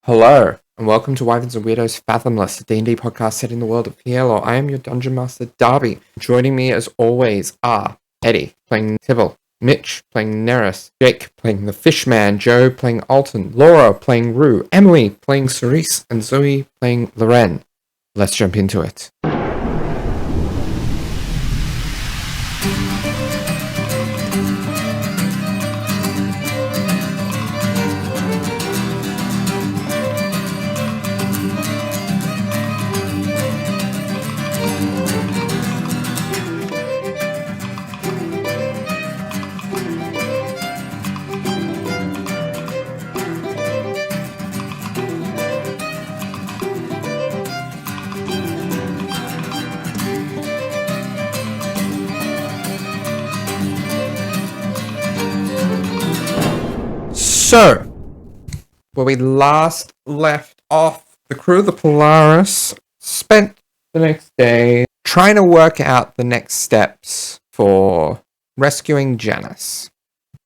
Hello, and welcome to Wyverns and Weirdos Fathomless, a D&D podcast set in the world of Fierlor. I am your Dungeon Master, Darby. Joining me, as always, are Eddie, playing 𝗖𝗔𝗦𝗧, Mitch, playing Neris, Jake, playing the Fishman, Joe, playing Alton, Laura, playing Rue, Emily, playing 𝗖𝗔𝗦𝗧, and Zoe, playing Loren. Let's jump into it. So, where we last left off, the crew of the Polaris spent the next day trying to work out the next steps for rescuing Janus.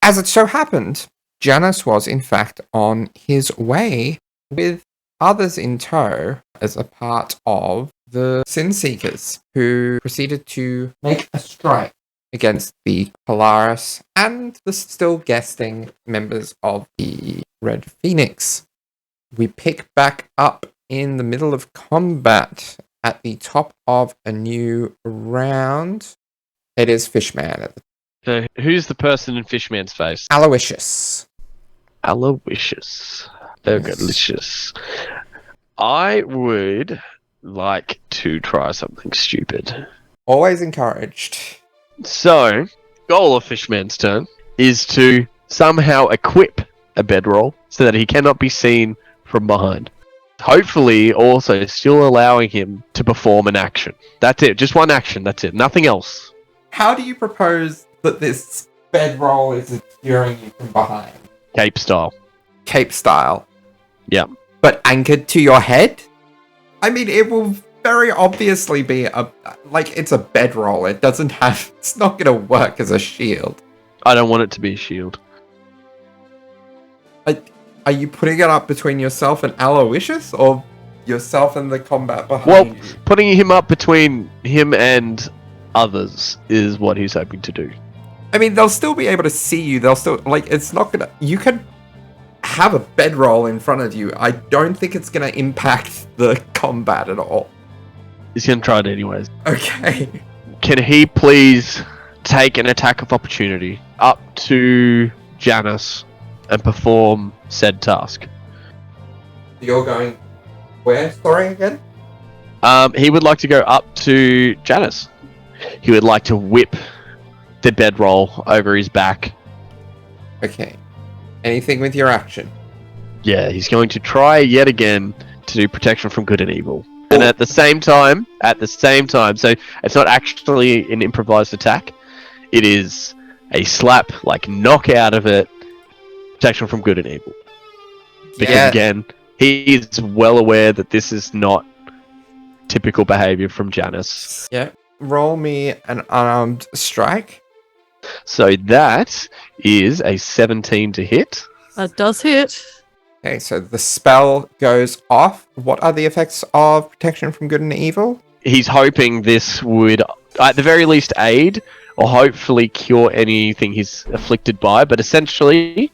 As it so happened, Janus was in fact on his way with others in tow as a part of the Sin Seekers, who proceeded to make a strike against the Polaris and the still guesting members of the Red Phoenix. We pick back up in the middle of combat at the top of a new round. It is Fishman. So who's the person in Fishman's face? Aloysius. Aloysius. Delicious. I would like to try something stupid. Always encouraged. So, goal of Fishman's turn is to somehow equip a bedroll so that he cannot be seen from behind. Hopefully, also still allowing him to perform an action. That's it. Just one action. That's it. Nothing else. How do you propose that this bedroll is obscuring you from behind? Cape style. Cape style. Yeah. But anchored to your head? I mean, it will very obviously be it's a bedroll. It's not going to work as a shield. I don't want it to be a shield. Are you putting it up between yourself and Aloysius, or yourself and the combat behind you? Well, putting him up between him and others is what he's hoping to do. I mean, they'll still be able to see you. They'll still, it's not going to... You can have a bedroll in front of you. I don't think it's going to impact the combat at all. He's going to try it anyways. Okay. Can he please take an attack of opportunity up to Janus and perform said task? You're going where? Sorry, again? He would like to go up to Janus. He would like to whip the bedroll over his back. Okay. Anything with your action? Yeah, he's going to try yet again to do protection from good and evil. And at the same time, so it's not actually an improvised attack. It is a slap, knock out of it, protection from good and evil. Because again, he is well aware that this is not typical behavior from Janus. Yeah. Roll me an unarmed strike. So that is a 17 to hit. That does hit. Okay, so the spell goes off. What are the effects of protection from good and evil? He's hoping this would, at the very least, aid or hopefully cure anything he's afflicted by. But essentially,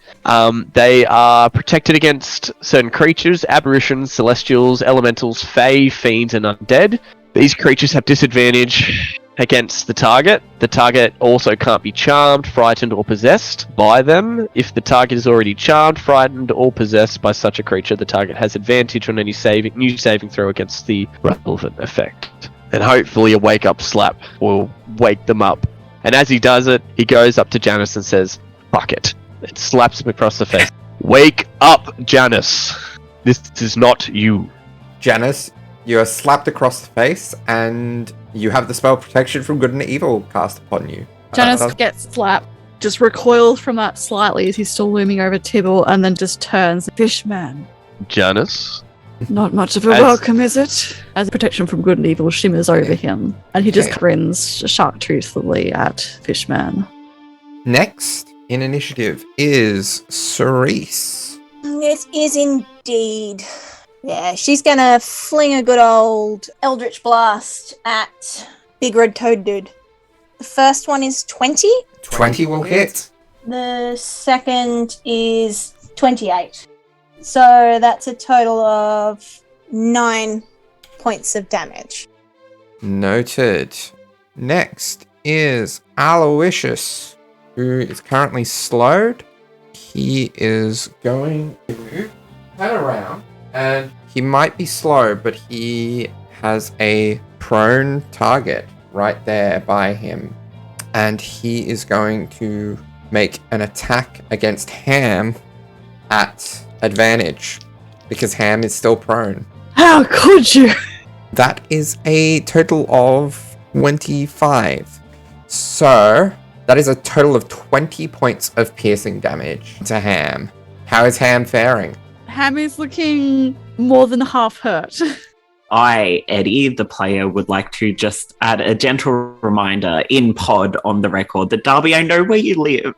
they are protected against certain creatures, aberrations, celestials, elementals, fae, fiends, and undead. These creatures have disadvantage against the target. The target also can't be charmed, frightened, or possessed by them. If the target is already charmed, frightened, or possessed by such a creature, the target has advantage on any new saving throw against the relevant effect. And hopefully a wake-up slap will wake them up. And as he does it, he goes up to Janus and says, "Fuck it." It slaps him across the face. "Wake up, Janus. This is not you." Janus, you are slapped across the face, and you have the spell protection from good and evil cast upon you. Janus gets slapped, just recoils from that slightly as he's still looming over 𝗖𝗔𝗦𝗧, and then just turns. Fishman. Janus? Not much of a welcome, is it? As protection from good and evil shimmers over him, and he just grins shark-truthfully at Fishman. Next in initiative is 𝗖𝗔𝗦𝗧. It is indeed. Yeah, she's gonna fling a good old Eldritch Blast at Big Red Toad Dude. The first one is 20. 20 will hit. The second is 28. So that's a total of 9 points of damage. Noted. Next is Aloysius, who is currently slowed. He is going to turn around, and he might be slow, but he has a prone target right there by him. And he is going to make an attack against Ham at advantage, because Ham is still prone. How could you? That is a total of 25. So, that is a total of 20 points of piercing damage to Ham. How is Ham faring? Ham is looking more than half hurt. I, Eddie, the player, would like to just add a gentle reminder in pod on the record that Darby, I know where you live.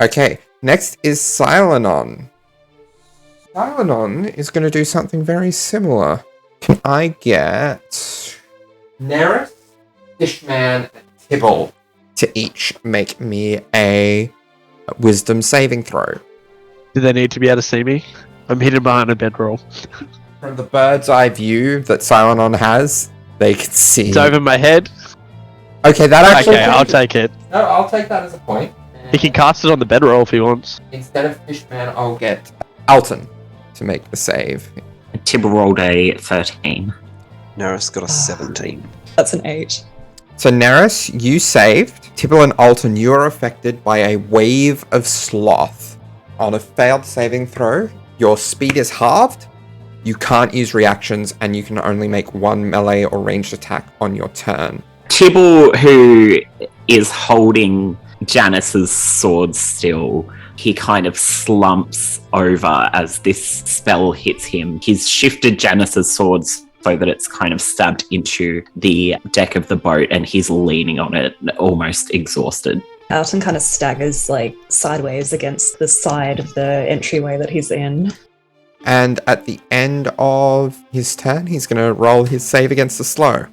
Okay, next is Silenon. Silenon is going to do something very similar. Can I get Neris, Fishman, and Tibble to each make me a wisdom saving throw? Do they need to be able to see me? I'm hidden behind a bedroll. From the bird's eye view that Silenon has, they can see. It's over my head. Okay, that actually. Okay, I'll take it. No, I'll take that as a point. He can cast it on the bedroll if he wants. Instead of Fishman, I'll get Alton to make the save. Tibble rolled a 13. Neris got a 17. That's an 8. So Neris, you saved. Tibble and Alton, you are affected by a wave of sloth. On a failed saving throw, your speed is halved. You can't use reactions, and you can only make one melee or ranged attack on your turn. Tibble, who is holding Janus's sword still, he kind of slumps over as this spell hits him. He's shifted Janus's sword so that it's kind of stabbed into the deck of the boat, and he's leaning on it, almost exhausted. Alton kind of staggers sideways against the side of the entryway that he's in. And at the end of his turn, he's going to roll his save against the slow.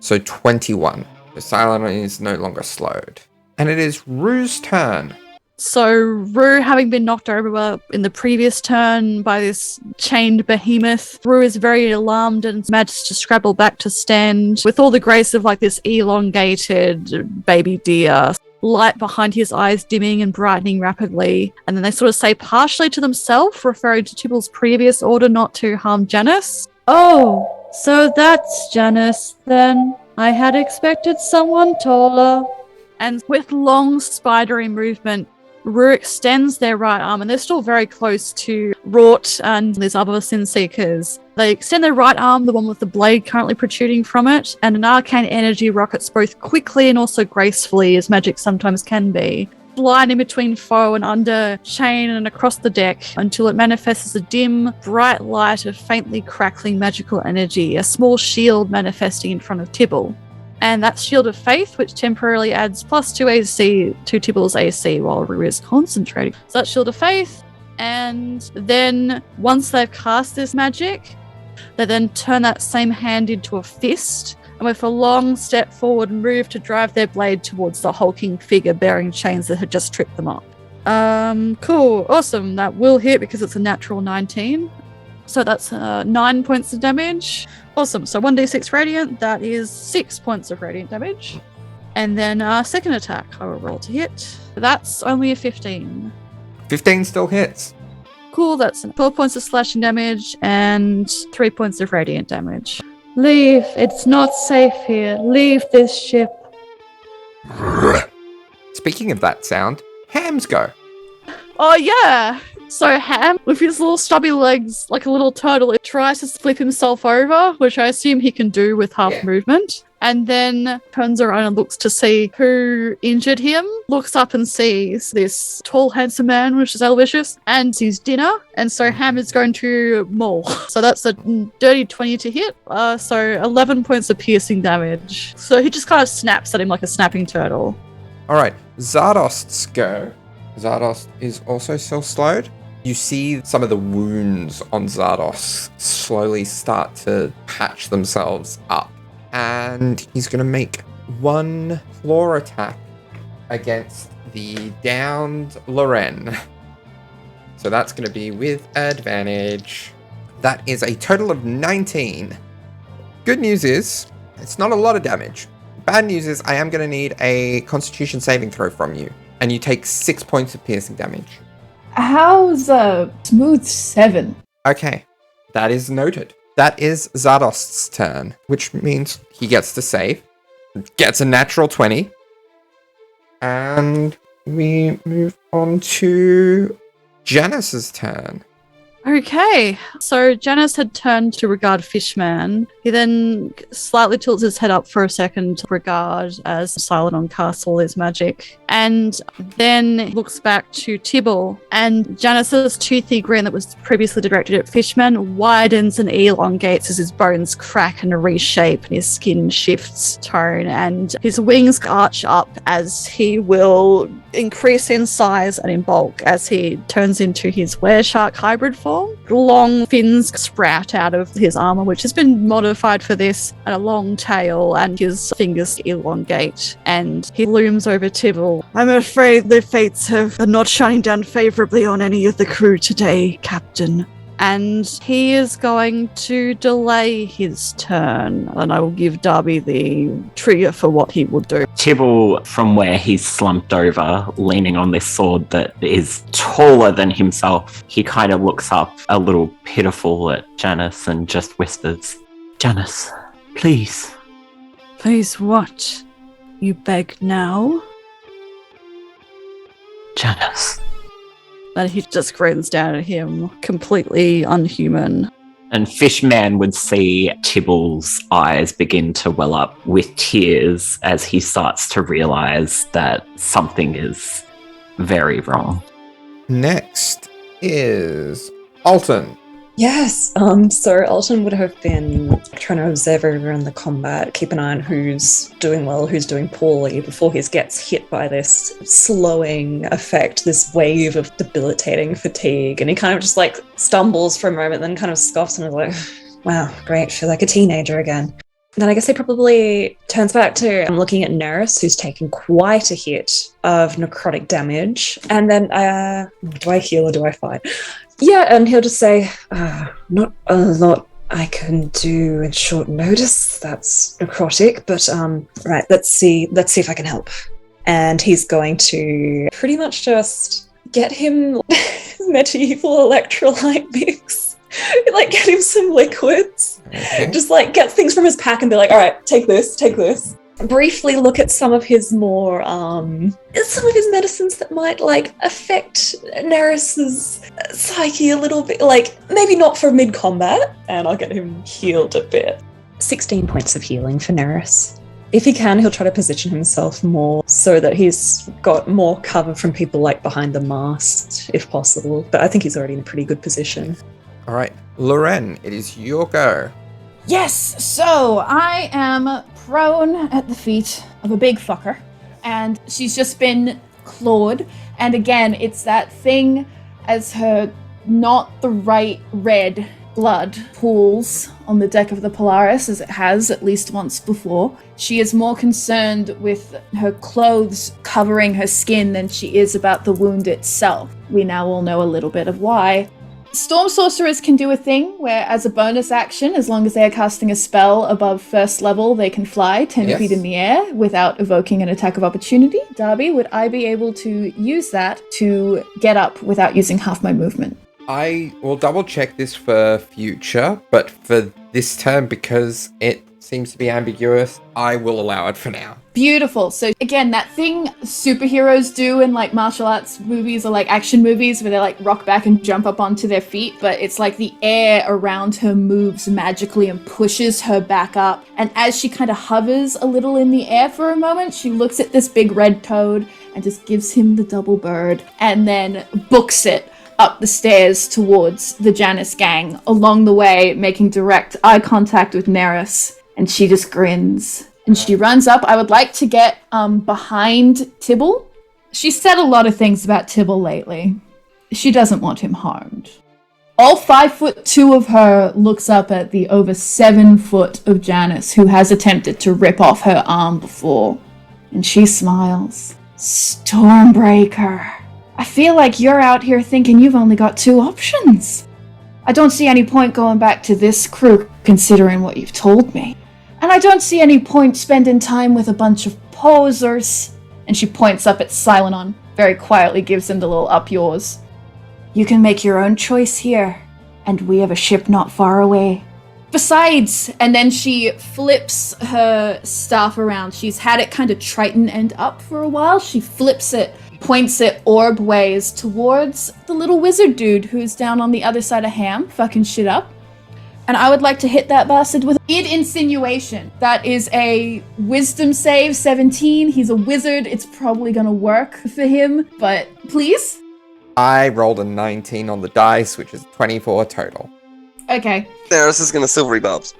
So 21. The Silenon is no longer slowed. And it is Rue's turn. So Rue, having been knocked over in the previous turn by this chained behemoth, Rue is very alarmed and manages to scrabble back to stand with all the grace of this elongated baby deer. Light behind his eyes dimming and brightening rapidly. And then they sort of say partially to themselves, referring to Tibble's previous order not to harm Janus. Oh, so that's Janus then. I had expected someone taller. And with long spidery movement, Rue extends their right arm, and they're still very close to Rort and these other Sin Seekers. They extend their right arm, the one with the blade currently protruding from it, and an arcane energy rockets both quickly and also gracefully, as magic sometimes can be, line in between foe and under chain and across the deck until it manifests as a dim, bright light of faintly crackling magical energy, a small shield manifesting in front of Tibble. And that's Shield of Faith, which temporarily adds +2 AC to Tibble's AC while Rue is concentrating. So that's Shield of Faith. And then once they've cast this magic, they then turn that same hand into a fist. And with a long step forward, move to drive their blade towards the hulking figure bearing chains that had just tripped them up. Cool. Awesome. That will hit because it's a natural 19. So that's 9 points of damage. Awesome. So 1d6 radiant, that is 6 points of radiant damage. And then second attack, I will roll to hit. That's only a 15. 15 still hits. Cool, that's 12 points of slashing damage and 3 points of radiant damage. Leave, it's not safe here. Leave this ship. Speaking of that sound, Hams go. Oh yeah! So Ham, with his little stubby legs, like a little turtle, it tries to flip himself over, which I assume he can do with half movement, and then turns around and looks to see who injured him, looks up and sees this tall, handsome man, which is Aloysius, and his dinner, and so Ham is going to maul. So that's a dirty 20 to hit, so 11 points of piercing damage. So he just kind of snaps at him like a snapping turtle. Alright, Zardost's go. Zardost is also still slowed. You see some of the wounds on Zardos slowly start to patch themselves up. And he's going to make one claw attack against the downed Loren. So that's going to be with advantage. That is a total of 19. Good news is, it's not a lot of damage. Bad news is, I am going to need a Constitution saving throw from you. And you take 6 points of piercing damage. How's a smooth 7? Okay, that is noted. That is Zardost's turn, which means he gets to save. Gets a natural 20. And we move on to Janus's turn. Okay, so Janus had turned to regard Fishman. He then slightly tilts his head up for a second to regard as Cylodon casts all his magic, and then looks back to Tibble. And Janus's toothy grin that was previously directed at Fishman widens and elongates as his bones crack and reshape, and his skin shifts tone, and his wings arch up as he will increase in size and in bulk as he turns into his wereshark hybrid form. Long fins sprout out of his armor, which has been modified for this, and a long tail, and his fingers elongate, and he looms over Tibble. I'm afraid the fates are not shining down favorably on any of the crew today, Captain. And he is going to delay his turn, and I will give Darby the trigger for what he will do. Tibble, from where he's slumped over, leaning on this sword that is taller than himself, he kind of looks up a little pitiful at Janus and just whispers, Janus, please. Please what? You beg now? Janus. And he just grins down at him, completely unhuman. And Fishman would see Tibble's eyes begin to well up with tears as he starts to realize that something is very wrong. Next is Alton. Yes. So Alton would have been trying to observe everyone in the combat, keep an eye on who's doing well, who's doing poorly, before he gets hit by this slowing effect, this wave of debilitating fatigue. And he kind of just like stumbles for a moment, then kind of scoffs and is like, wow, great, feel like a teenager again. Then I guess he probably turns back to looking at Nerys, who's taken quite a hit of necrotic damage. And then, do I heal or do I fight? Yeah, and he'll just say, not a lot I can do in short notice. That's necrotic, but right, let's see if I can help. And he's going to pretty much just get him medieval electrolyte mix. Like, get him some liquids. Okay. Just like get things from his pack and be like, all right, take this. Briefly look at some of his more, some of his medicines that might like affect Nerys's psyche a little bit, like maybe not for mid-combat, and I'll get him healed a bit. 16 points of healing for Nerys. If he can, he'll try to position himself more so that he's got more cover from people like behind the mast, if possible, but I think he's already in a pretty good position. All right, Loren, it is your go. Yes, so I am prone at the feet of a big fucker, and she's just been clawed. And again, it's that thing as her not the right red blood pools on the deck of the Polaris, as it has at least once before. She is more concerned with her clothes covering her skin than she is about the wound itself. We now all know a little bit of why. Storm Sorcerers can do a thing where, as a bonus action, as long as they are casting a spell above first level, they can fly 10 feet in the air without evoking an attack of opportunity. Darby, would I be able to use that to get up without using half my movement? I will double check this for future, but for this turn, because it seems to be ambiguous, I will allow it for now. Beautiful. So again, that thing superheroes do in like martial arts movies or like action movies where they like rock back and jump up onto their feet, but it's like the air around her moves magically and pushes her back up. And as she kind of hovers a little in the air for a moment, she looks at this big red toad and just gives him the double bird and then books it up the stairs towards the Janus gang, along the way making direct eye contact with Nerys, and she just grins. And she runs up. I would like to get behind Tibble. She's said a lot of things about Tibble lately. she doesn't want him harmed. All 5'2" of her looks up at the over 7 foot of Janus, who has attempted to rip off her arm before, and she smiles. Stormbreaker, I feel like you're out here thinking you've only got 2 options. I don't see any point going back to this crew, considering what you've told me. And I don't see any point spending time with a bunch of posers. And she points up at Silenon, very quietly gives him the little up yours. You can make your own choice here, and we have a ship not far away. Besides, and then she flips her staff around. She's had it kind of Triton end up for a while. She flips it, points it orb ways towards the little wizard dude who's down on the other side of Ham, fucking shit up. And I would like to hit that bastard with insinuation. That is a wisdom save, 17. He's a wizard. It's probably gonna work for him, but please? I rolled a 19 on the dice, which is 24 total. Okay. Neris is going to silvery barbs.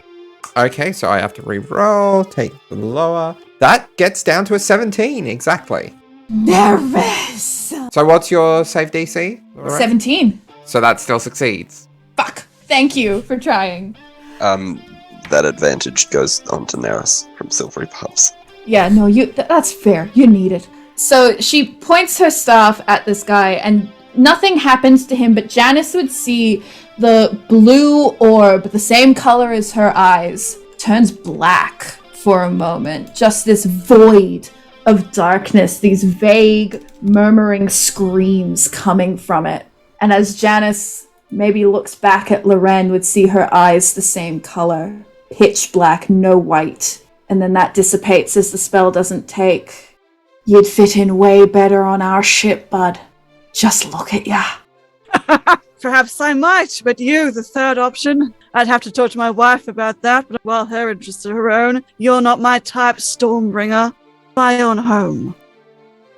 Okay, so I have to re-roll, take the lower. That gets down to a 17, exactly. Nervous! So what's your save DC? Lorraine? 17. So that still succeeds. Fuck. Thank you for trying. That advantage goes on to Neris from silvery barbs. Yeah, no, that's fair. You need it. So she points her staff at this guy, and nothing happens to him, but Janus would see the blue orb, the same color as her eyes, turns black for a moment. Just this void of darkness, these vague, murmuring screams coming from it. And as Janus maybe looks back at Loren, would see her eyes the same color. Pitch black, no white. And then that dissipates as the spell doesn't take. You'd fit in way better on our ship, bud. Just look at ya. Perhaps I might, but you, the third option, I'd have to talk to my wife about that, but while her interests are her own, you're not my type, Stormbringer. My own home.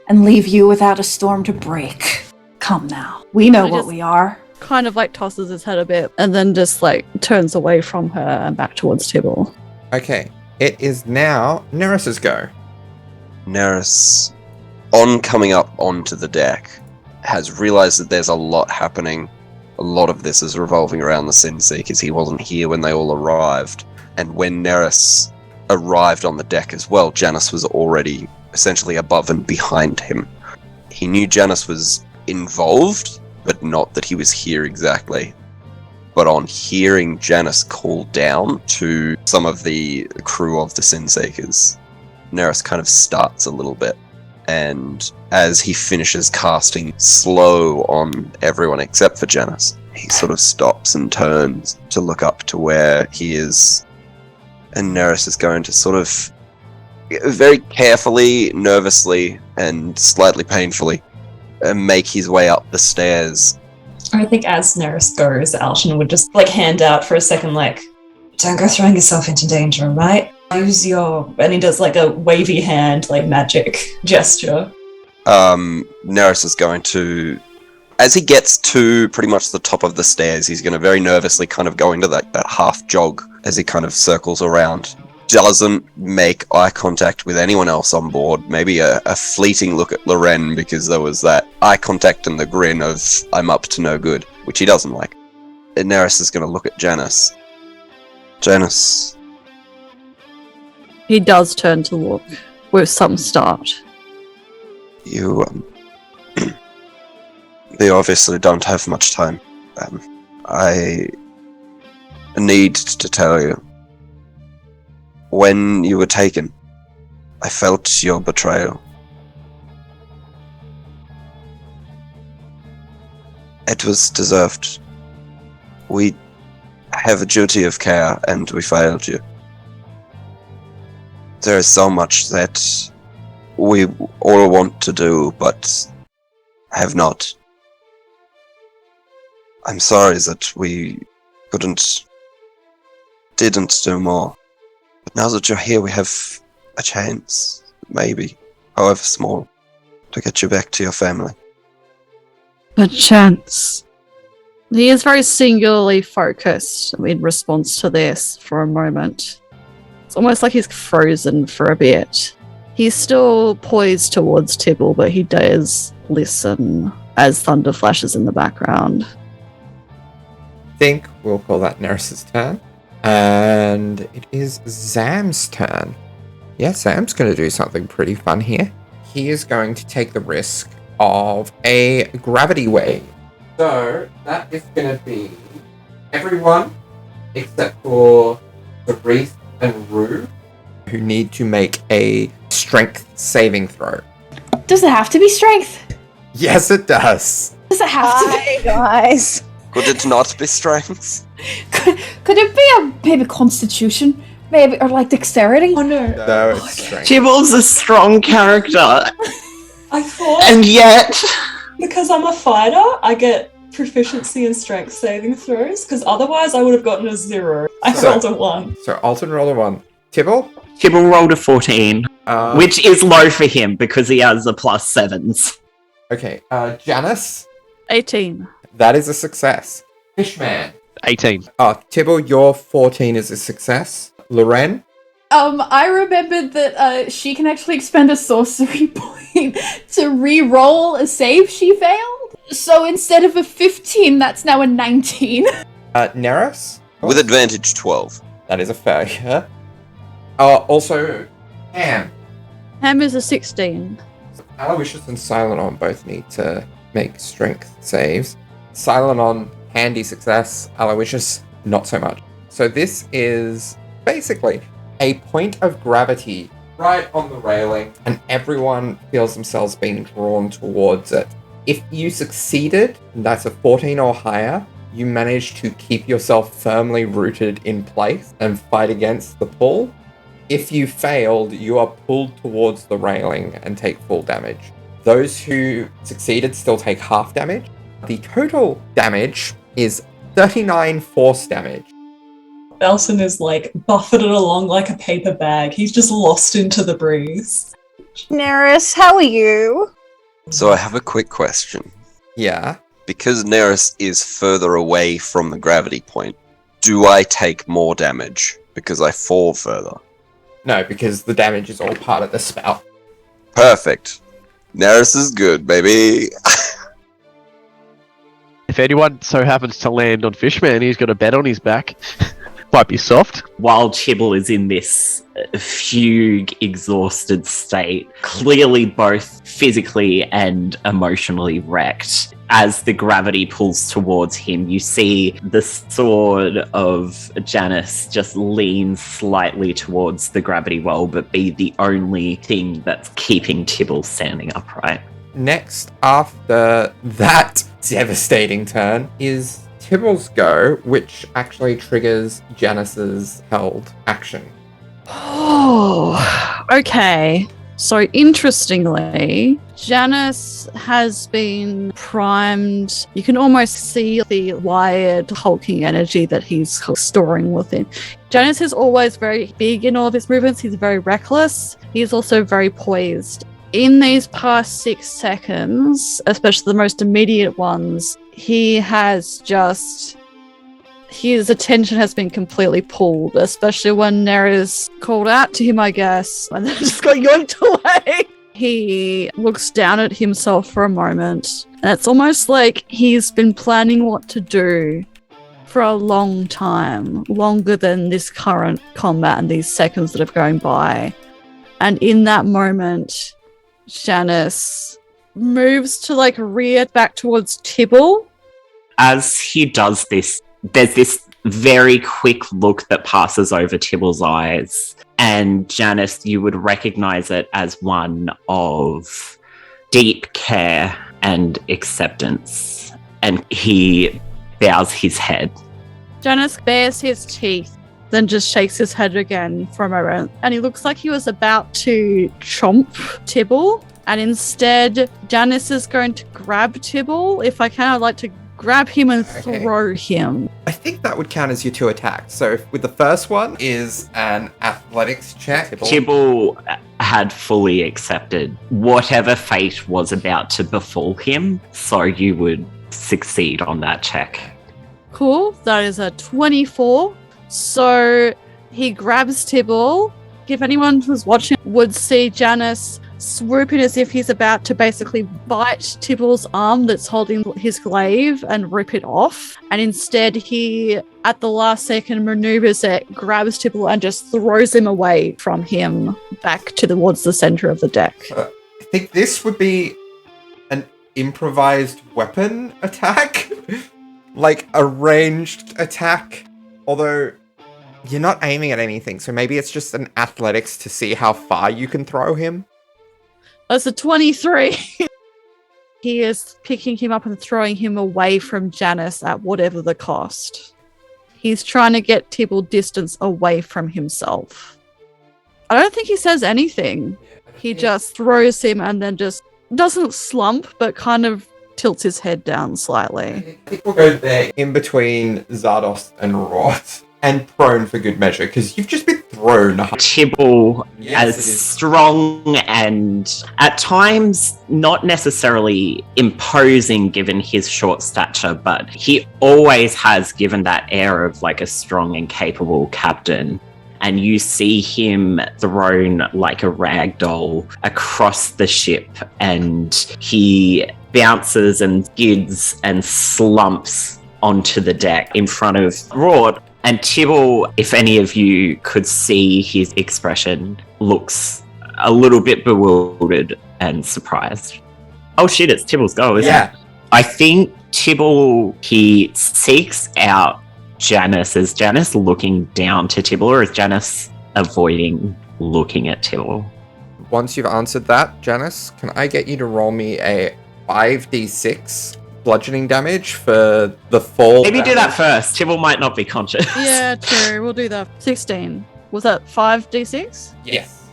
And leave you without a storm to break. Come now. We know what we are. Kind of like tosses his head a bit and then just like turns away from her and back towards Tibble. Okay, it is now Neris's go. Neris, on coming up onto the deck, has realized that there's a lot happening. A lot of this is revolving around the Sin Seekers. He wasn't here when they all arrived. And when Neris arrived on the deck as well, Janus was already essentially above and behind him. He knew Janus was involved, but not that he was here exactly. But on hearing Janus call down to some of the crew of the Sin Seekers, Neris kind of starts a little bit. And as he finishes casting slow on everyone except for Janus, he sort of stops and turns to look up to where he is. And Neris is going to sort of very carefully, nervously, and slightly painfully make his way up the stairs. I think as Neris goes, Alshin would just hand out for a second, don't go throwing yourself into danger, right? Use your, and he does a wavy hand, magic gesture. Neris is going to, as he gets to pretty much the top of the stairs, he's going to very nervously kind of go into that half jog as he kind of circles around. Doesn't make eye contact with anyone else on board. Maybe a fleeting look at Loren, because there was that eye contact and the grin of I'm up to no good, which he doesn't like. And Neris is going to look at Janus. Janus. He does turn to look with some start. You, they obviously don't have much time. I need to tell you. When you were taken, I felt your betrayal. It was deserved. We have a duty of care, and we failed you. There is so much that we all want to do, but have not. I'm sorry that we didn't do more. But now that you're here, we have a chance, maybe, however small, to get you back to your family. A chance. He is very singularly focused in response to this for a moment. It's almost like he's frozen for a bit. He's still poised towards Tibble, but he does listen. as thunder flashes in the background. Think we'll call that Neris's turn. And it is Zam's turn. Yeah, Zam's going to do something pretty fun here. He is going to take the risk of a gravity wave. So that is going to be everyone except for Therese and Rue, who need to make a strength saving throw. Does it have to be strength? Yes, it does. Does it have to Hi, guys. Could it not be strength? Could it be maybe constitution? Maybe, or like dexterity? Oh no. No, it's strength. Tibble's a strong character, I thought and yet because I'm a fighter, I get proficiency in strength saving throws, because otherwise I would have gotten a 0. I So- rolled a 1. So Alton rolled a 1. Tibble? Tibble rolled a 14, which is low for him because he has a +7s. Okay, Janus? 18. That is a success. Fishman? 18. Tibble, your 14 is a success. Loren? I remembered that she can actually expend a sorcery point to re-roll a save she failed. So instead of a 15, that's now a 19. Neris? With advantage 12. That is a failure. Also, Ham. Ham is a 16. Aloysius and Silenon both need to make strength saves. Silenon, handy success. Aloysius, not so much. So this is basically a point of gravity right on the railing, and everyone feels themselves being drawn towards it. If you succeeded, that's a 14 or higher, you manage to keep yourself firmly rooted in place and fight against the pull. If you failed, you are pulled towards the railing and take full damage. Those who succeeded still take half damage. The total damage is 39 force damage. Belson is like buffeted along like a paper bag. He's just lost into the breeze. Neris, how are you? So I have a quick question. Yeah. Because Neris is further away from the gravity point, do I take more damage because I fall further? No, because the damage is all part of the spell. Perfect. Neris is good, baby. If anyone so happens to land on Fishman, he's got a bet on his back. Might be soft. While Tibble is in this fugue, exhausted state, clearly both physically and emotionally wrecked. As the gravity pulls towards him, you see the sword of Janus just lean slightly towards the gravity well, but be the only thing that's keeping Tibble standing upright. Next, after that devastating turn, is Tibble's go, which actually triggers Janus's held action. Oh, okay. So interestingly, Janus has been primed. You can almost see the wired hulking energy that he's storing within. Janus is always very big in all of his movements. He's very reckless. He's also very poised. In these past 6 seconds, especially the most immediate ones, his attention has been completely pulled, especially when Neris called out to him, I guess, and then just got yoinked away. He looks down at himself for a moment, and it's almost like he's been planning what to do for a long time, longer than this current combat and these seconds that have gone by. And in that moment, Janus moves to rear back towards Tibble. As he does this, there's this very quick look that passes over Tibble's eyes, and Janus, you would recognize it as one of deep care and acceptance, and he bows his head. Janus bares his teeth, then just shakes his head again for a moment, and he looks like he was about to chomp Tibble, and instead Janus is going to grab Tibble. If I can, I'd like to grab him and throw him. I think that would count as your 2 attacks. So with the first one is an athletics check. Tibble had fully accepted whatever fate was about to befall him, so you would succeed on that check. Cool. That is a 24. So he grabs Tibble. If anyone who's watching would see Janus swoop in as if he's about to basically bite Tibble's arm that's holding his glaive and rip it off. And instead he, at the last second, maneuvers it, grabs Tibble and just throws him away from him back towards the center of the deck. I think this would be an improvised weapon attack. Like a ranged attack. Although you're not aiming at anything, so maybe it's just an athletics to see how far you can throw him. That's a 23. He is picking him up and throwing him away from Janus at whatever the cost. He's trying to get Tibble distance away from himself. I don't think he says anything. He just throws him and then just doesn't slump, but kind of tilts his head down slightly. I think we'll go there in between Zardos and Rort. And prone for good measure, because you've just been thrown. Tibble, Yes, as strong and at times not necessarily imposing given his short stature, but he always has given that air of like a strong and capable captain. And you see him thrown like a rag doll across the ship, and he bounces and skids and slumps onto the deck in front of Rort. And Tibble, if any of you could see his expression, looks a little bit bewildered and surprised. Oh shit, it's Tibble's go, isn't it? I think Tibble, he seeks out Janus. Is Janus looking down to Tibble, or is Janus avoiding looking at Tibble? Once you've answered that, Janus, can I get you to roll me a 5d6 bludgeoning damage for the fall? Maybe do that first. Tibble might not be conscious. Yeah, true. We'll do that. 16. Was that 5d6? Yes.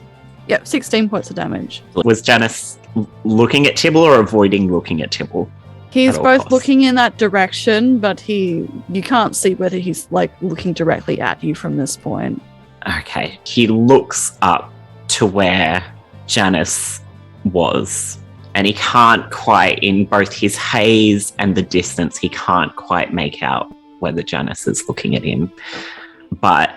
Yep, 16 points of damage. Was Janus looking at Tibble or avoiding looking at Tibble? He's At all both costs. looking in that direction, but you can't see whether he's like looking directly at you from this point. Okay. He looks up to where Janus was, and he can't quite, in both his haze and the distance, he can't quite make out whether Janus is looking at him. But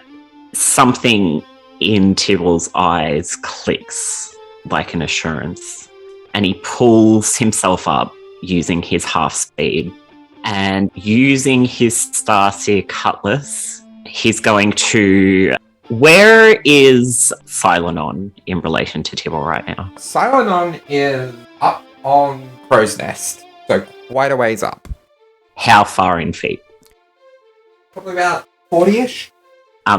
something in Tibble's eyes clicks like an assurance, and he pulls himself up using his half speed, and using his Starseer cutlass, he's going to... Where is Silenon in relation to Tibble right now? Silenon is up on Crow's Nest, so quite a ways up. How far in feet? Probably about 40-ish.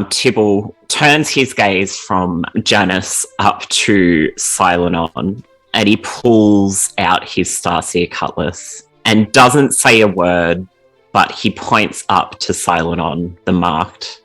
Tibble turns his gaze from Janus up to Silenon, and he pulls out his Starseer cutlass and doesn't say a word, but he points up to Silenon, the marked,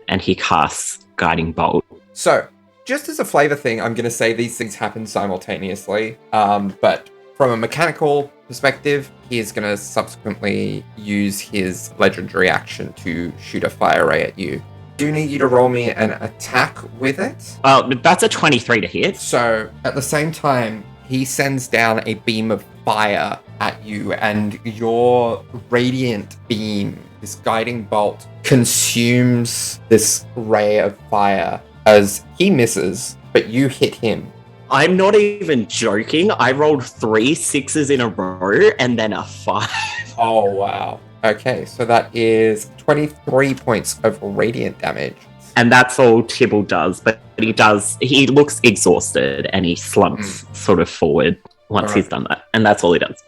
and he casts Guiding Bolt. So, just as a flavor thing, I'm going to say these things happen simultaneously, but from a mechanical perspective, he is going to subsequently use his legendary action to shoot a fire ray at you. Do need you to roll me an attack with it. That's a 23 to hit. So, at the same time, he sends down a beam of fire at you, and your radiant beam, this guiding bolt, consumes this ray of fire as he misses, but you hit him. I'm not even joking. I rolled 3 6s in a row and then a 5. Oh, wow. Okay, so that is 23 points of radiant damage. And that's all Tibble does, but he looks exhausted and he slumps sort of forward once he's done that. And that's all he does.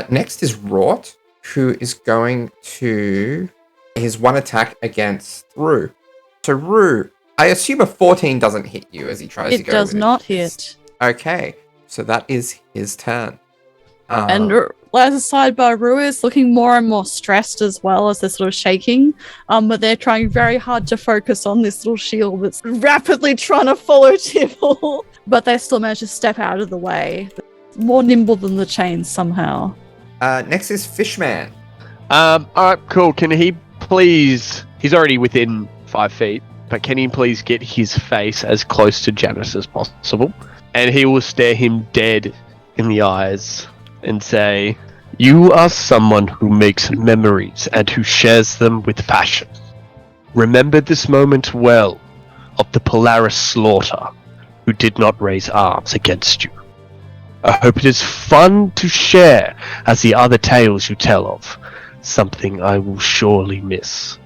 Next is Rort, who is going to his one attack against Rue. So Rue, I assume a 14 doesn't hit you as he tries to go. It does with not it. hit. Okay, so that is his turn. And as a sidebar, Rue is looking more and more stressed as well as they're sort of shaking. But they're trying very hard to focus on this little shield that's rapidly trying to follow Tibble. But they still manage to step out of the way. More nimble than the chains somehow. Next is Fishman. Alright, cool. Can he please... He's already within 5 feet, but can he please get his face as close to Janus as possible? And he will stare him dead in the eyes and say, "You are someone who makes memories and who shares them with passion. Remember this moment well of the Polaris slaughter, who did not raise arms against you. I hope it is fun to share as the other tales you tell of. Something I will surely miss.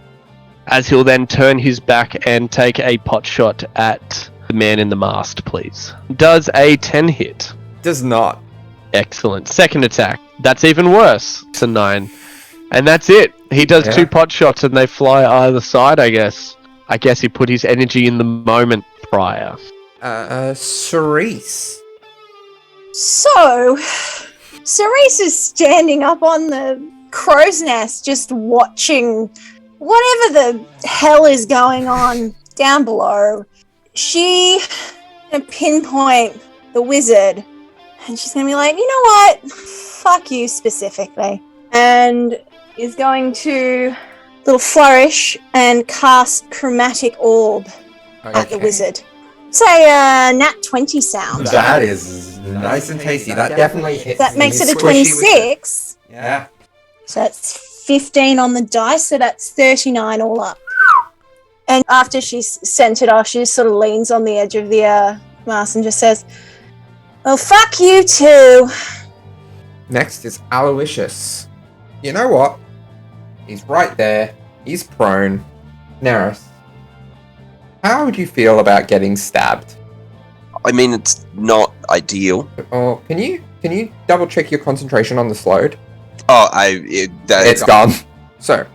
As he'll then turn his back and take a pot shot at the man in the mast, please. Does a 10 hit? Does not. Excellent. Second attack. That's even worse. It's a 9. And that's it. He does 2 pot shots and they fly either side, I guess. I guess he put his energy in the moment prior. Cerise. So, Cerise is standing up on the crow's nest just watching whatever the hell is going on down below. She can pinpoint the wizard and she's going to be like, you know what? Fuck you specifically. And is going to little flourish and cast Chromatic Orb at the wizard. Say nat 20 sound. That is nice and tasty. That definitely hits. That makes it a 26. Yeah. So that's 15 on the dice, so that's 39 all up. And after she's sent it off, she just sort of leans on the edge of the mast and just says, well, fuck you too. Next is Aloysius. You know what? He's right there. He's prone. Neris, how would you feel about getting stabbed? I mean, it's not ideal. Oh, can you double check your concentration on this load? Oh, It's gone. So,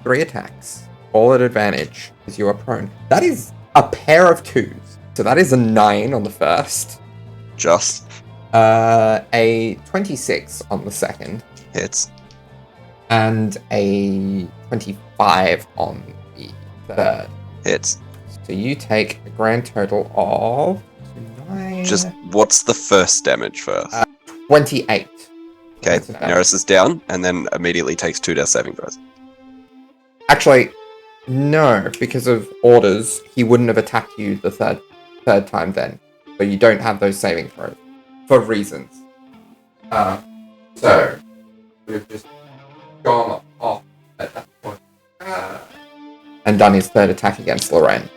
3 attacks, all at advantage, as you are prone. That is a pair of 2s. So that is a 9 on the first. Just A 26 on the second. hits. And a 25 on the third. Hits. So you take a grand total of 9. Just what's the first damage first? 28. Okay, That's about- Neris is down, and then immediately takes 2 death saving throws. Actually, no, because of orders, he wouldn't have attacked you the third time then. So you don't have those saving throws. For reasons. So, we've just gone off at that point. And done his third attack against Lorraine.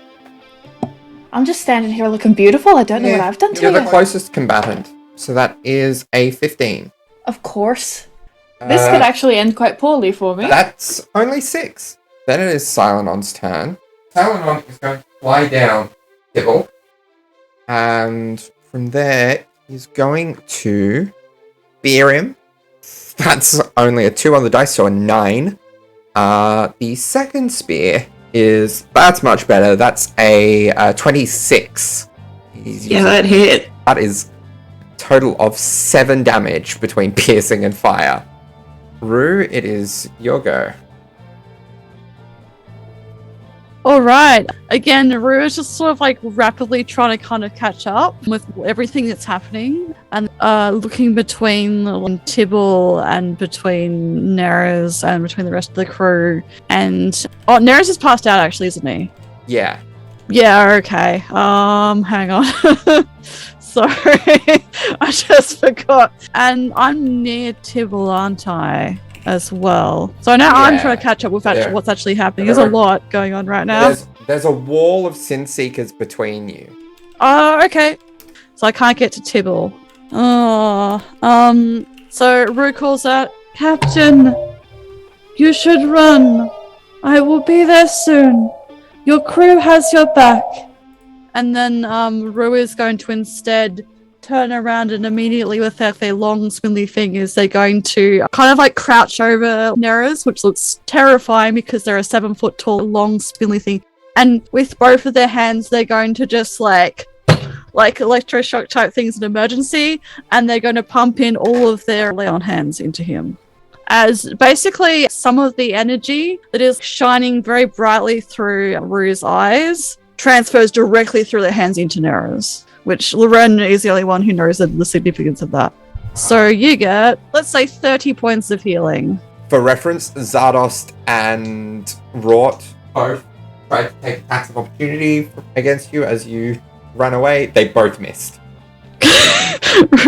I'm just standing here looking beautiful. I don't know what I've done to You're you. the closest combatant. So that is a 15. Of course. This could actually end quite poorly for me. That's only 6. Then it is Silenon's turn. Silenon is going to fly down Tibble. And from there, he's going to spear him. That's only a 2 on the dice, so a 9. The second spear that's much better. That's a 26. Yeah, that hit. That is a total of 7 damage between piercing and fire. Rue, it is your go. All right. Again, Rue is just sort of like rapidly trying to kind of catch up with everything that's happening and looking between Tibble and between Neris and between the rest of the crew. And Neris is passed out actually, isn't he? Yeah. Yeah, okay. Hang on. Sorry. I just forgot. And I'm near Tibble, aren't I? As well. So now I'm trying to catch up with what's actually happening. There's a lot going on right now. There's a wall of Sin Seekers between you. Oh, okay. So I can't get to Tibble. So Rue calls out, Captain, you should run. I will be there soon. Your crew has your back. And then Rue is going to instead turn around and immediately with their long spindly fingers, they're going to kind of like crouch over Neris, which looks terrifying because they're a 7 foot tall, long spindly thing. And with both of their hands, they're going to just like electroshock type things in emergency, and they're going to pump in all of their lay on hands into him. As basically some of the energy that is shining very brightly through Rue's eyes transfers directly through their hands into Neris, which Lorraine is the only one who knows the significance of that. So you get, let's say, 30 points of healing. For reference, Zardost and Rort both tried to take attacks of opportunity against you as you ran away. They both missed.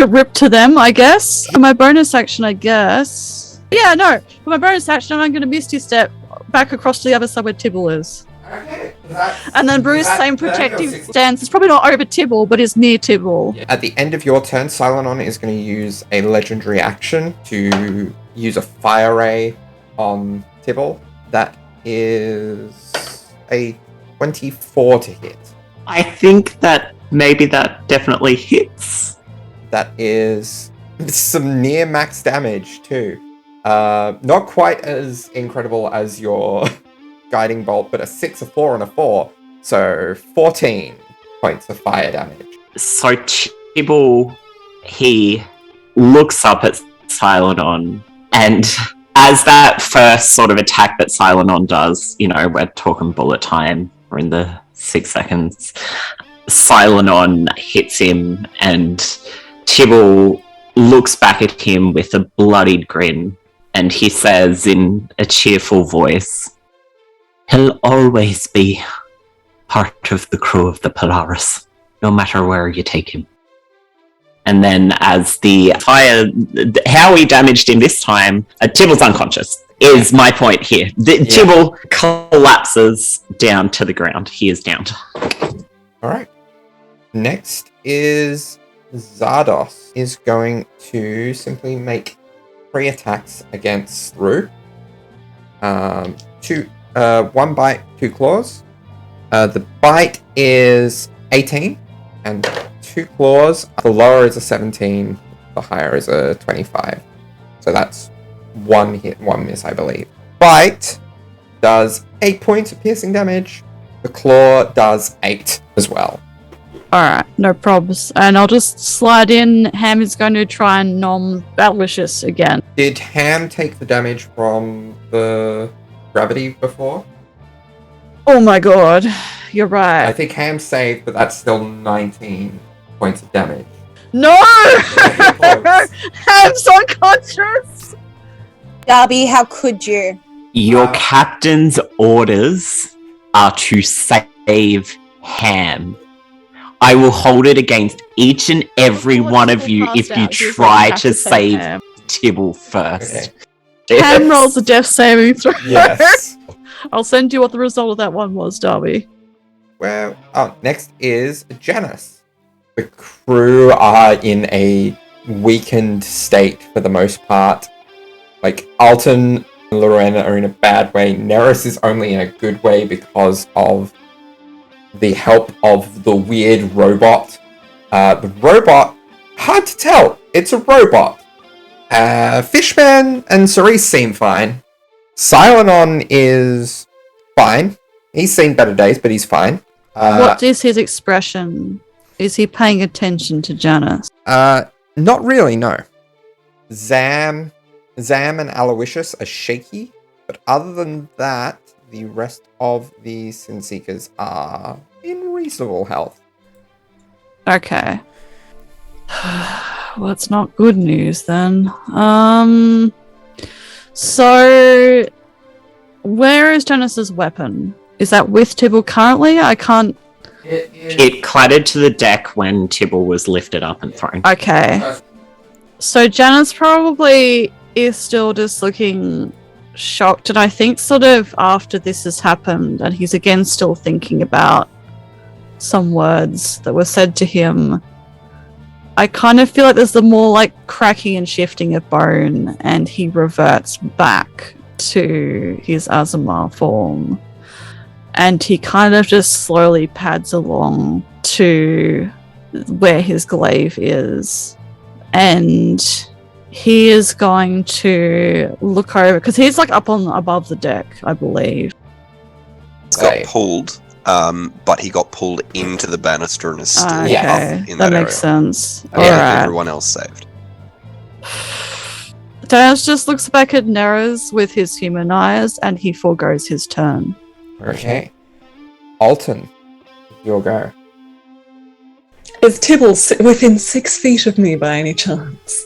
Rip to them, I guess. For my bonus action, I guess. Yeah, no. For my bonus action, I'm going to Misty Step back across to the other side where Tibble is. Okay. And then Bruce, same protective stance. It's probably not over Tibble, but is near Tibble. At the end of your turn, Silenon is going to use a legendary action to use a fire ray on Tibble. That is a 24 to hit. I think that maybe that definitely hits. That is some near max damage too. Not quite as incredible as your guiding bolt, but a 6, a 4, and a 4. So 14 points of fire damage. So Tibble, he looks up at Silenon, and as that first sort of attack that Silenon does, we're talking bullet time, we're in the 6 seconds, Silenon hits him, and Tibble looks back at him with a bloodied grin, and he says in a cheerful voice, "He'll always be part of the crew of the Polaris, no matter where you take him." And then as the fire, how he damaged him this time, Tibble's unconscious, is my point here. Tibble collapses down to the ground. He is downed. Alright. Next is Zardos is going to simply make 3 attacks against Rue. 1 bite, 2 claws. The bite is 18, and 2 claws. The lower is a 17, the higher is a 25. So that's 1 hit, 1 miss, I believe. Bite does 8 points of piercing damage. The claw does 8 as well. Alright, no probs. And I'll just slide in. Ham is going to try and nom Aloysius again. Did Ham take the damage from the gravity before? Oh my god, you're right. I think Ham saved, but that's still 19 points of damage. No! Ham's unconscious! Darby, how could you? Your captain's orders are to save Ham. I will hold it against each and every one of you if you try to save Tibble first. Okay. Ham rolls a death saving throw. Yes. I'll send you what the result of that one was, Darby. Well, next is Janus. The crew are in a weakened state for the most part. Like, Alton and Lorena are in a bad way. Neris is only in a good way because of the help of the weird robot. The robot, hard to tell. It's a robot. Fishman and Cerise seem fine. Silenon is fine. He's seen better days, but he's fine. What is his expression? Is he paying attention to Janus? Not really, no. Zam and Aloysius are shaky, but other than that, the rest of the Sin Seekers are in reasonable health. Okay. Well, it's not good news then. So, where is Janus's weapon? Is that with Tibble currently? I can't... It clattered to the deck when Tibble was lifted up and thrown. Okay. So Janus probably is still just looking shocked, and I think sort of after this has happened, and he's again still thinking about some words that were said to him, I kind of feel like there's the more like cracking and shifting of bone, and he reverts back to his Aasimar form. And he kind of just slowly pads along to where his glaive is. And he is going to look over, because he's like up on above the deck, I believe. He got pulled, but he got pulled into the banister and is still up in that area. That makes sense. And everyone else saved. Janus just looks back at Neres with his human eyes, and he forgoes his turn. Okay. Alton, your go. Is Tibble within 6 feet of me by any chance?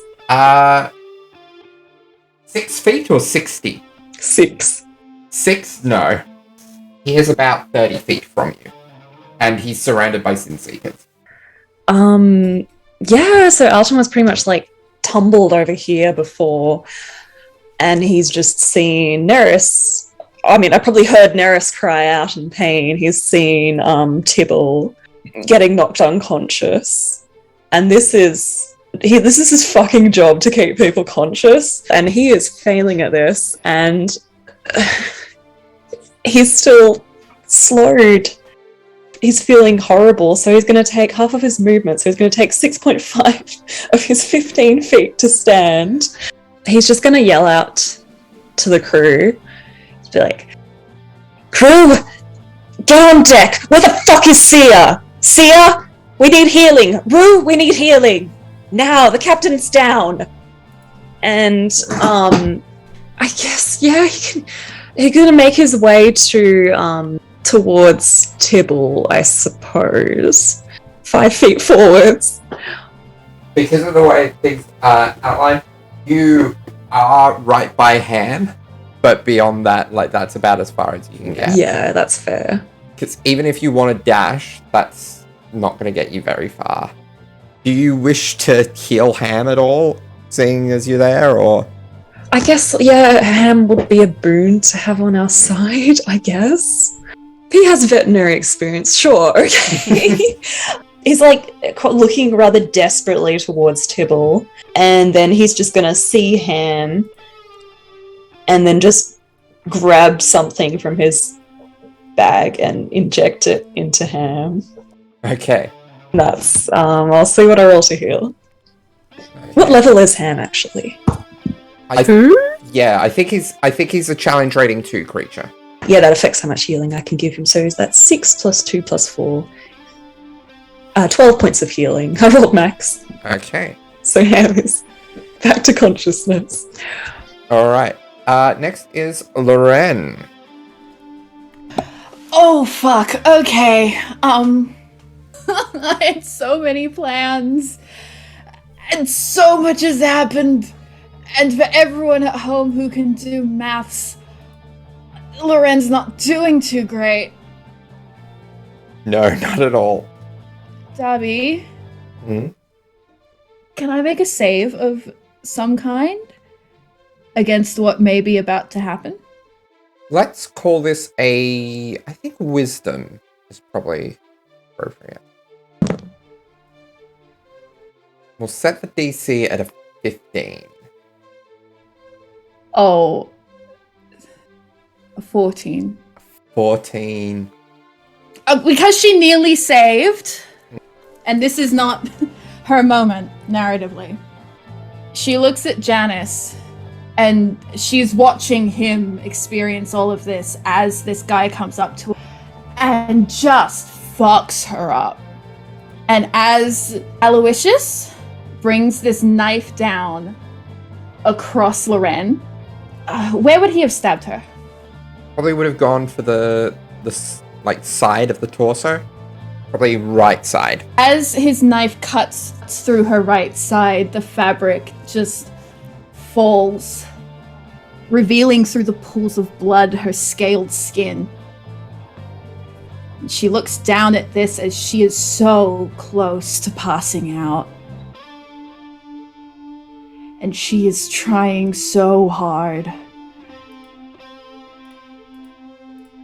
6 feet or 60? 6. 6? No. He is about 30 feet from you. And he's surrounded by Sin Seekers. Yeah, so Alton was pretty much like tumbled over here before, and he's just seen Neris I mean, I probably heard Neris cry out in pain. He's seen Tibble getting knocked unconscious. And this is his fucking job to keep people conscious. And he is failing at this. And he's still slowed. He's feeling horrible, so he's going to take half of his movement. So he's going to take 6.5 of his 15 feet to stand. He's just going to yell out to the crew. Be like, crew, get on deck. Where the fuck is Sia? Sia, we need healing. Rue, we need healing. Now, the captain's down. And, I guess, yeah, he's going to make his way to, towards Tibble, I suppose. 5 feet forwards. Because of the way things are outlined, you are right by Ham, but beyond that, like, that's about as far as you can get. Yeah, that's fair. Because even if you want to dash, that's not going to get you very far. Do you wish to heal Ham at all, seeing as you're there, or...? I guess, yeah, Ham would be a boon to have on our side, I guess. He has veterinary experience, sure, okay. He's, like, looking rather desperately towards Tibble, and then he's just gonna see Ham, and then just grab something from his bag and inject it into Ham. Okay. That's, I'll see what I roll to heal. Okay. What level is Ham, actually? I think he's a challenge rating 2 creature. Yeah, that affects how much healing I can give him. So that's 6 plus 2 plus 4. 12 points of healing. I rolled max. Okay. So Ham is back to consciousness. Alright. Next is Loren. Oh, fuck. Okay. I had so many plans. And so much has happened. And for everyone at home who can do maths, Loren's not doing too great. No, not at all. Darby? Hmm? Can I make a save of some kind against what may be about to happen? Let's call this I think wisdom is probably appropriate. We'll set the DC at a 15. Oh, a 14. 14. Because she nearly saved, and this is not her moment, narratively. She looks at Janus, and she's watching him experience all of this as this guy comes up to her, and just fucks her up. And as Aloysius brings this knife down across Loren, where would he have stabbed her? Probably would have gone for the side of the torso. Probably right side. As his knife cuts through her right side, the fabric just falls, revealing through the pools of blood her scaled skin. She looks down at this as she is so close to passing out. And she is trying so hard.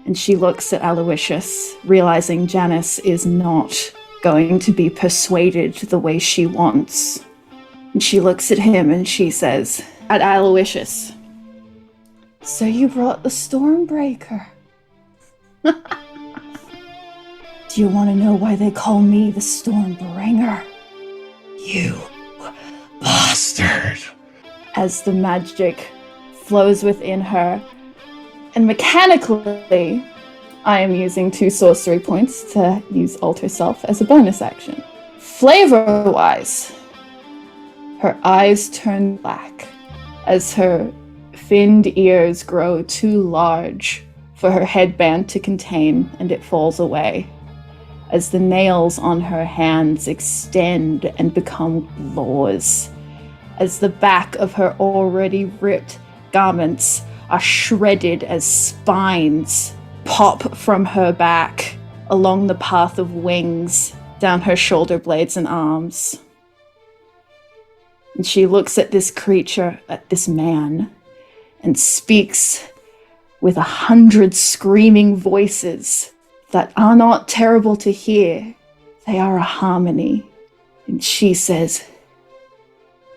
And she looks at Aloysius, realizing Janus is not going to be persuaded the way she wants. And she looks at him and she says, at Aloysius, "So you brought the Stormbreaker." Do you want to know why they call me the Stormbringer? You bastard. As the magic flows within her, and mechanically, I am using 2 sorcery points to use Alter Self as a bonus action. Flavor-wise, her eyes turn black as her finned ears grow too large for her headband to contain, and it falls away. As the nails on her hands extend and become claws, as the back of her already ripped garments are shredded as spines pop from her back along the path of wings down her shoulder blades and arms. And she looks at this creature, at this man, and speaks with 100 screaming voices that are not terrible to hear. They are a harmony. And she says,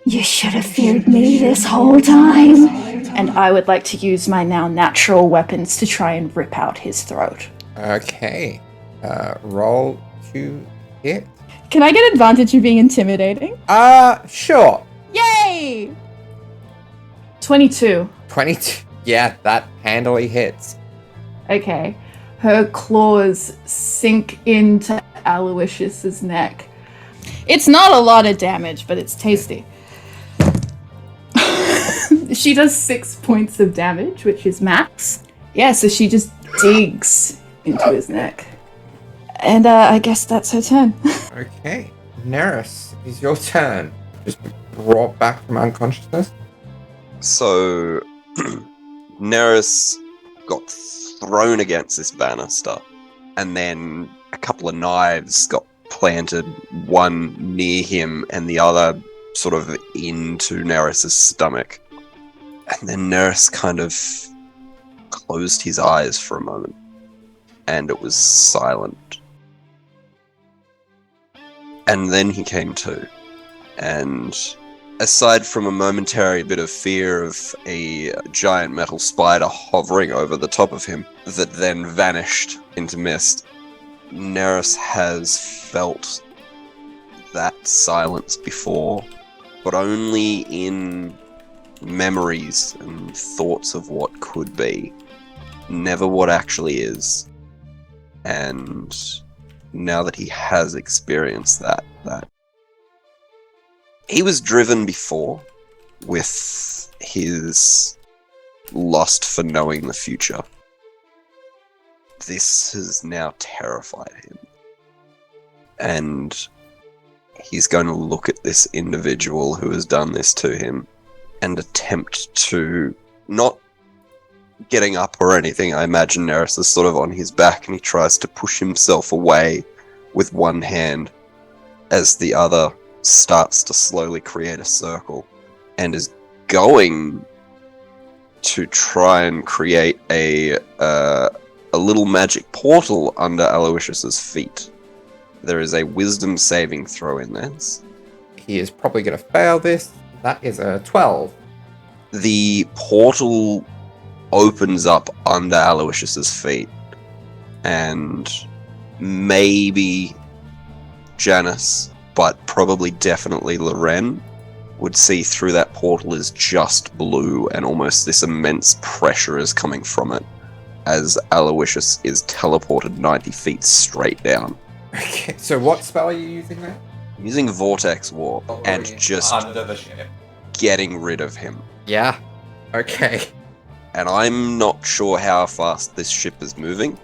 "You should have feared me this whole time." And I would like to use my now natural weapons to try and rip out his throat. Okay. Roll to hit. Can I get advantage of being intimidating? Sure. Yay! 22. 22. Yeah, that handily hits. Okay. Her claws sink into Aloysius's neck. It's not a lot of damage, but it's tasty. She does 6 points of damage, which is max. Yeah, so she just digs into his neck. And I guess that's her turn. Okay. Neris, it's your turn. Just brought back from unconsciousness. So, Neris got thrown against this banister, and then a couple of knives got planted, one near him and the other sort of into Neris's stomach. And then Neris kind of closed his eyes for a moment, and it was silent. And then he came to, and aside from a momentary bit of fear of a giant metal spider hovering over the top of him that then vanished into mist, Neris has felt that silence before, but only in memories and thoughts of what could be, never what actually is. And now that he has experienced that he was driven before with his lust for knowing the future. This has now terrified him. And he's going to look at this individual who has done this to him and attempt to, not getting up or anything, I imagine Neris is sort of on his back and he tries to push himself away with one hand as the other starts to slowly create a circle and is going to try and create a little magic portal under Aloysius's feet. There is a wisdom saving throw in this. He is probably going to fail this. That is a 12. The portal opens up under Aloysius's feet, and maybe Janus, but probably definitely Loren, would see through that portal as just blue, and almost this immense pressure is coming from it as Aloysius is teleported 90 feet straight down. Okay, so what spell are you using there? I'm using Vortex Warp and just under the ship. Getting rid of him. Yeah. Okay. And I'm not sure how fast this ship is moving,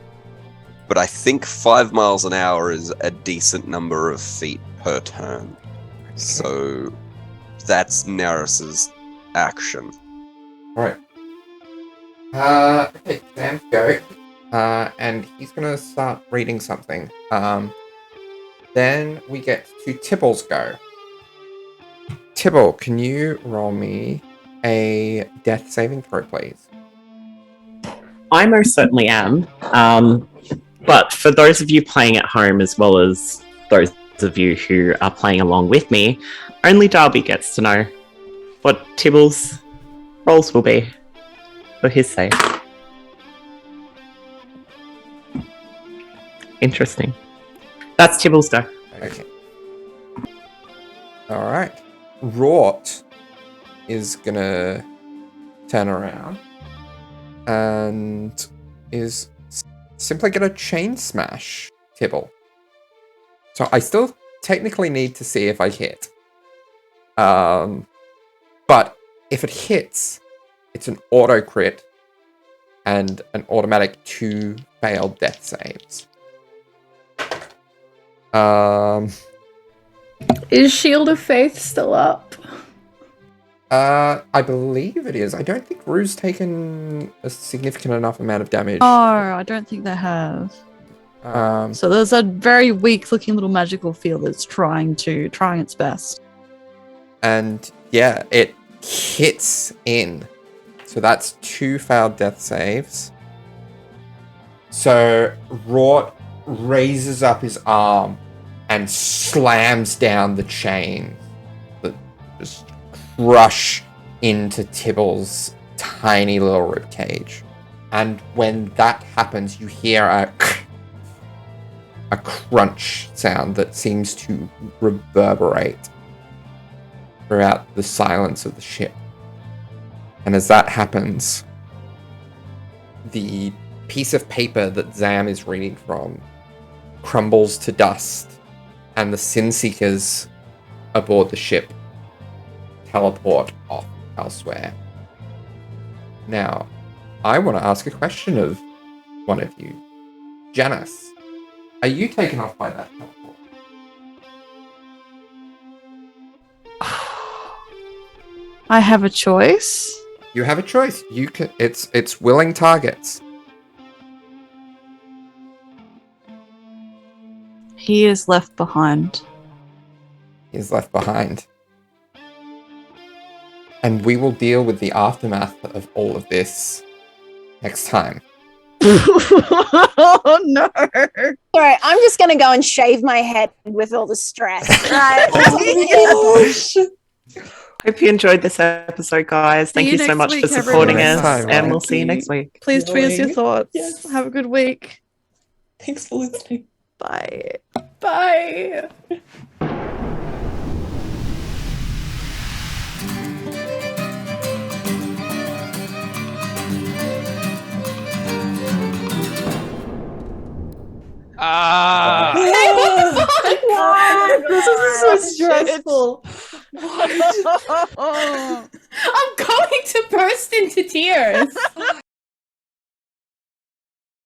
but I think 5 miles an hour is a decent number of feet per turn. Okay. So that's Neris's action. Alright. Okay, Sam's go. And he's gonna start reading something. Then we get to Tibble's go. Tibble, can you roll me a death saving throw, please? I most certainly am. But for those of you playing at home, as well as those of you who are playing along with me, only Darby gets to know what Tibble's rolls will be for his sake. Interesting. That's Tibble's go. Okay. Alright. Rort is gonna turn around and is simply gonna chain smash Tibble. So I still technically need to see if I hit. But if it hits, it's an auto crit and an automatic 2 failed death saves. Is Shield of Faith still up? I believe it is. I don't think Rue's taken a significant enough amount of damage. Oh, I don't think they have. So there's a very weak looking little magical field that's trying its best. And yeah, it hits in. So that's 2 failed death saves. So Rort raises up his arm and slams down the chain that just crush into Tibble's tiny little ribcage. And when that happens, you hear a crunch sound that seems to reverberate throughout the silence of the ship. And as that happens, the piece of paper that Zam is reading from crumbles to dust, and the Sin Seekers aboard the ship teleport off elsewhere. Now, I want to ask a question of one of you. Janus, are you taken off by that teleport? I have a choice. You have a choice. You can. It's willing targets. He is left behind. Is left behind. And we will deal with the aftermath of all of this next time. Oh no! Sorry, I'm just gonna go and shave my head with all the stress. Right? Gosh. Hope you enjoyed this episode, guys. Thank you you so next much week, for supporting everyone. us, Next time, and right? we'll see you next week. Please tweet us your Annoying. thoughts. Yes. Have a good week. Thanks for listening. Bye. Bye. Ah! This is so stressful. I'm going to burst into tears.